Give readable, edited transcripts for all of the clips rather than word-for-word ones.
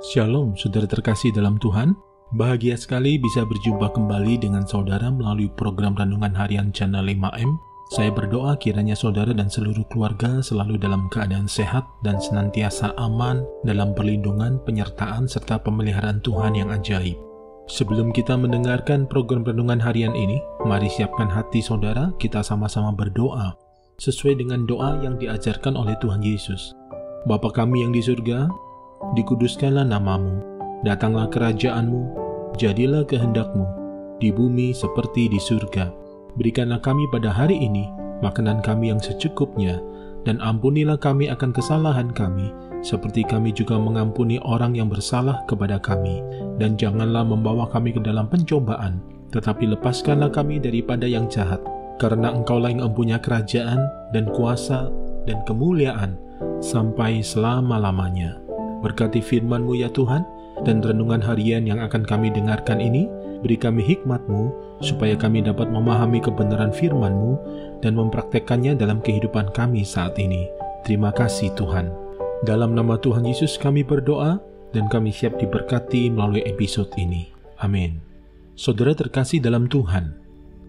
Shalom, saudara terkasih dalam Tuhan. Bahagia sekali bisa berjumpa kembali dengan saudara melalui program Renungan Harian Channel 5M. Saya berdoa kiranya saudara dan seluruh keluarga selalu dalam keadaan sehat dan senantiasa aman dalam perlindungan, penyertaan, serta pemeliharaan Tuhan yang ajaib. Sebelum kita mendengarkan program Renungan Harian ini, mari siapkan hati saudara, kita sama-sama berdoa sesuai dengan doa yang diajarkan oleh Tuhan Yesus. Bapa kami yang di surga, dikuduskanlah namamu, datanglah kerajaanmu, jadilah kehendakmu, di bumi seperti di surga. Berikanlah kami pada hari ini makanan kami yang secukupnya, dan ampunilah kami akan kesalahan kami, seperti kami juga mengampuni orang yang bersalah kepada kami. Dan janganlah membawa kami ke dalam pencobaan, tetapi lepaskanlah kami daripada yang jahat, karena Engkaulah yang mempunyai kerajaan dan kuasa dan kemuliaan sampai selama-lamanya. Berkati firman-Mu ya Tuhan, dan renungan harian yang akan kami dengarkan ini, beri kami hikmat-Mu, supaya kami dapat memahami kebenaran firman-Mu dan mempraktekannya dalam kehidupan kami saat ini. Terima kasih Tuhan. Dalam nama Tuhan Yesus kami berdoa, dan kami siap diberkati melalui episode ini. Amin. Saudara terkasih dalam Tuhan,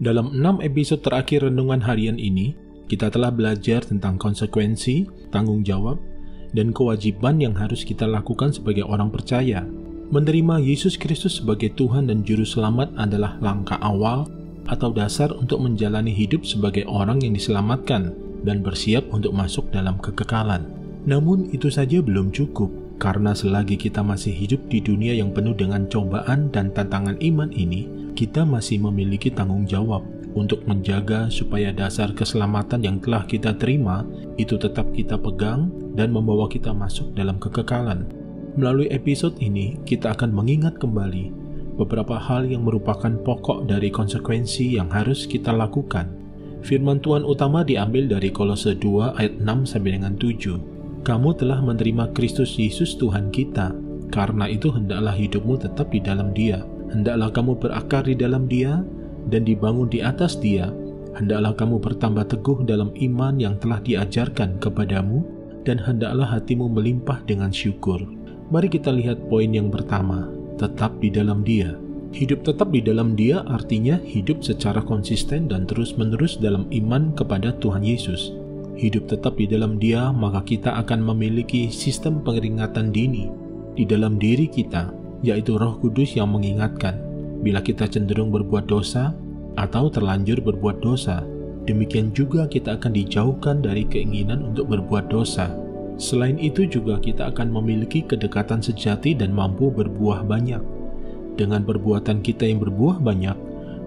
dalam 6 episode terakhir renungan harian ini, kita telah belajar tentang konsekuensi, tanggung jawab, dan kewajiban yang harus kita lakukan sebagai orang percaya. Menerima Yesus Kristus sebagai Tuhan dan Juru Selamat adalah langkah awal atau dasar untuk menjalani hidup sebagai orang yang diselamatkan dan bersiap untuk masuk dalam kekekalan. Namun itu saja belum cukup, karena selagi kita masih hidup di dunia yang penuh dengan cobaan dan tantangan iman ini, kita masih memiliki tanggung jawab untuk menjaga supaya dasar keselamatan yang telah kita terima itu tetap kita pegang dan membawa kita masuk dalam kekekalan. Melalui episode ini, kita akan mengingat kembali beberapa hal yang merupakan pokok dari konsekuensi yang harus kita lakukan. Firman Tuhan utama diambil dari Kolose 2 ayat 6-7. Kamu telah menerima Kristus Yesus Tuhan kita, karena itu hendaklah hidupmu tetap di dalam Dia. Hendaklah kamu berakar di dalam Dia dan dibangun di atas Dia. Hendaklah kamu bertambah teguh dalam iman yang telah diajarkan kepadamu, dan hendaklah hatimu melimpah dengan syukur. Mari kita lihat poin yang pertama, tetap di dalam Dia. Hidup tetap di dalam Dia artinya hidup secara konsisten dan terus-menerus dalam iman kepada Tuhan Yesus. Hidup tetap di dalam Dia, maka kita akan memiliki sistem peringatan dini di dalam diri kita, yaitu Roh Kudus yang mengingatkan bila kita cenderung berbuat dosa atau terlanjur berbuat dosa. Demikian juga kita akan dijauhkan dari keinginan untuk berbuat dosa. Selain itu juga kita akan memiliki kedekatan sejati dan mampu berbuah banyak. Dengan perbuatan kita yang berbuah banyak,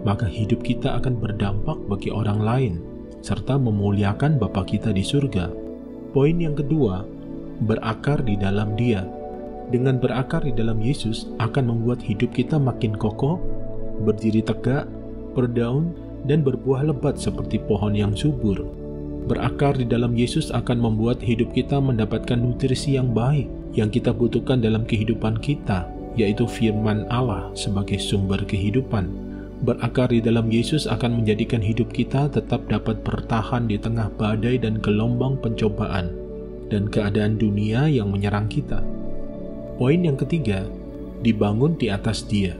maka hidup kita akan berdampak bagi orang lain, serta memuliakan Bapa kita di surga. Poin yang kedua, berakar di dalam Dia. Dengan berakar di dalam Yesus akan membuat hidup kita makin kokoh, berdiri tegak, berdaun, dan berbuah lebat seperti pohon yang subur. Berakar di dalam Yesus akan membuat hidup kita mendapatkan nutrisi yang baik yang kita butuhkan dalam kehidupan kita, yaitu firman Allah sebagai sumber kehidupan. Berakar di dalam Yesus akan menjadikan hidup kita tetap dapat bertahan di tengah badai dan gelombang pencobaan dan keadaan dunia yang menyerang kita. Poin yang ketiga, dibangun di atas Dia.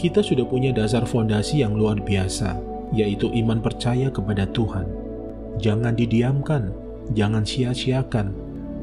Kita sudah punya dasar fondasi yang luar biasa, yaitu iman percaya kepada Tuhan. Jangan didiamkan, jangan sia-siakan.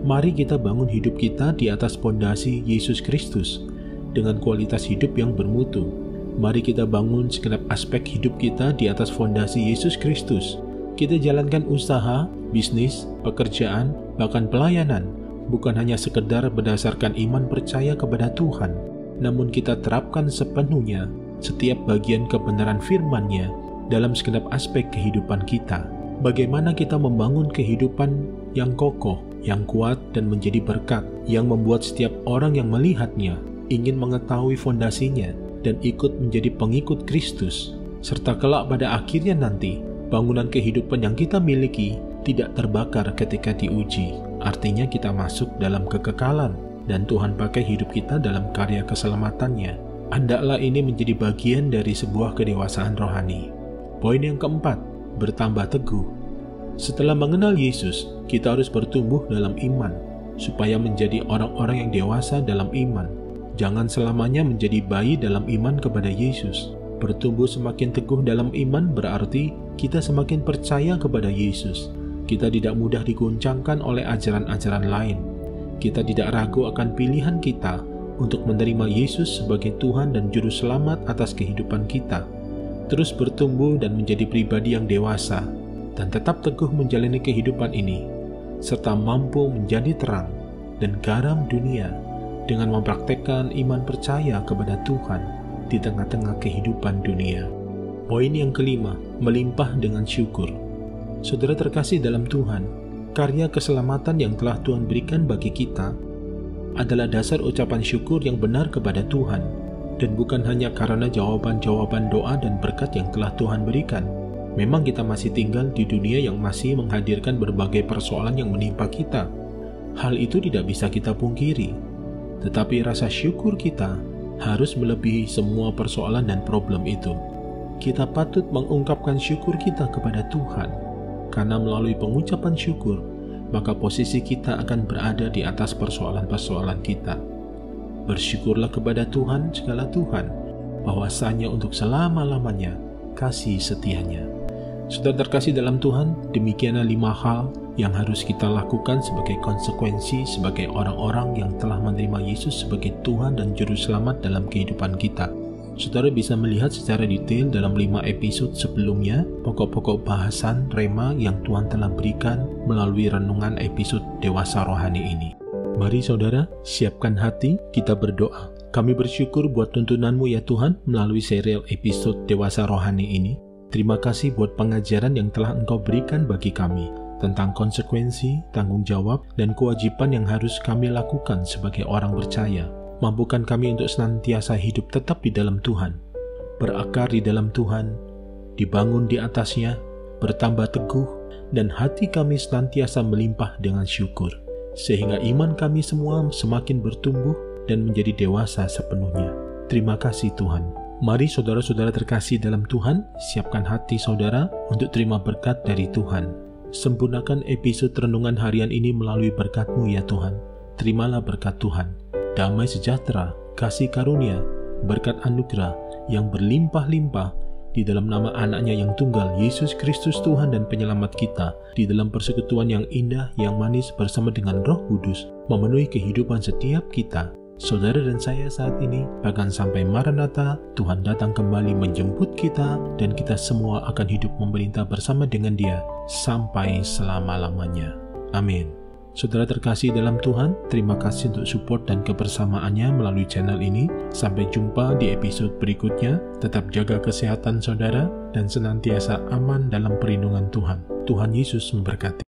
Mari kita bangun hidup kita di atas fondasi Yesus Kristus dengan kualitas hidup yang bermutu. Mari kita bangun segenap aspek hidup kita di atas fondasi Yesus Kristus. Kita jalankan usaha, bisnis, pekerjaan, bahkan pelayanan, bukan hanya sekedar berdasarkan iman percaya kepada Tuhan, namun kita terapkan sepenuhnya setiap bagian kebenaran firman-Nya dalam segenap aspek kehidupan kita. Bagaimana kita membangun kehidupan yang kokoh, yang kuat, dan menjadi berkat, yang membuat setiap orang yang melihatnya ingin mengetahui fondasinya dan ikut menjadi pengikut Kristus, serta kelak pada akhirnya nanti bangunan kehidupan yang kita miliki tidak terbakar ketika diuji. Artinya kita masuk dalam kekekalan dan Tuhan pakai hidup kita dalam karya keselamatannya. Hendaklah ini menjadi bagian dari sebuah kedewasaan rohani. Poin yang keempat, bertambah teguh. Setelah mengenal Yesus, kita harus bertumbuh dalam iman, supaya menjadi orang-orang yang dewasa dalam iman. Jangan selamanya menjadi bayi dalam iman kepada Yesus. Bertumbuh semakin teguh dalam iman berarti kita semakin percaya kepada Yesus. Kita tidak mudah digoncangkan oleh ajaran-ajaran lain. Kita tidak ragu akan pilihan kita untuk menerima Yesus sebagai Tuhan dan Juru Selamat atas kehidupan kita. Terus bertumbuh dan menjadi pribadi yang dewasa, dan tetap teguh menjalani kehidupan ini, serta mampu menjadi terang dan garam dunia dengan mempraktekkan iman percaya kepada Tuhan di tengah-tengah kehidupan dunia. Poin yang kelima, melimpah dengan syukur. Saudara terkasih dalam Tuhan, karya keselamatan yang telah Tuhan berikan bagi kita adalah dasar ucapan syukur yang benar kepada Tuhan, dan bukan hanya karena jawaban-jawaban doa dan berkat yang telah Tuhan berikan. Memang kita masih tinggal di dunia yang masih menghadirkan berbagai persoalan yang menimpa kita. Hal itu tidak bisa kita pungkiri. Tetapi rasa syukur kita harus melebihi semua persoalan dan problem itu. Kita patut mengungkapkan syukur kita kepada Tuhan, karena melalui pengucapan syukur, maka posisi kita akan berada di atas persoalan-persoalan kita. Bersyukurlah kepada Tuhan segala Tuhan, bahwasanya untuk selama-lamanya kasih setianya. Saudara terkasih dalam Tuhan, demikianlah 5 hal yang harus kita lakukan sebagai konsekuensi sebagai orang-orang yang telah menerima Yesus sebagai Tuhan dan Juru Selamat dalam kehidupan kita. Saudara bisa melihat secara detail dalam 5 episode sebelumnya pokok-pokok bahasan rema yang Tuhan telah berikan melalui renungan episode Dewasa Rohani ini. Mari saudara, siapkan hati, kita berdoa. Kami bersyukur buat tuntunan-Mu ya Tuhan melalui serial episode Dewasa Rohani ini. Terima kasih buat pengajaran yang telah Engkau berikan bagi kami tentang konsekuensi, tanggung jawab, dan kewajiban yang harus kami lakukan sebagai orang percaya. Mampukan kami untuk senantiasa hidup tetap di dalam Tuhan, berakar di dalam Tuhan, dibangun di atasnya, bertambah teguh, dan hati kami senantiasa melimpah dengan syukur, sehingga iman kami semua semakin bertumbuh dan menjadi dewasa sepenuhnya. Terima kasih Tuhan. Mari saudara-saudara terkasih dalam Tuhan, siapkan hati saudara untuk terima berkat dari Tuhan. Sempurnakan episode renungan harian ini melalui berkat-Mu ya Tuhan. Terimalah berkat Tuhan, damai sejahtera, kasih karunia, berkat anugerah yang berlimpah-limpah di dalam nama anaknya yang tunggal, Yesus Kristus Tuhan dan Penyelamat kita, di dalam persekutuan yang indah, yang manis bersama dengan Roh Kudus, memenuhi kehidupan setiap kita. Saudara dan saya saat ini, bahkan sampai Maranatha, Tuhan datang kembali menjemput kita, dan kita semua akan hidup memerintah bersama dengan Dia sampai selama-lamanya. Amin. Saudara terkasih dalam Tuhan, terima kasih untuk support dan kebersamaannya melalui channel ini. Sampai jumpa di episode berikutnya. Tetap jaga kesehatan saudara dan senantiasa aman dalam perlindungan Tuhan. Tuhan Yesus memberkati.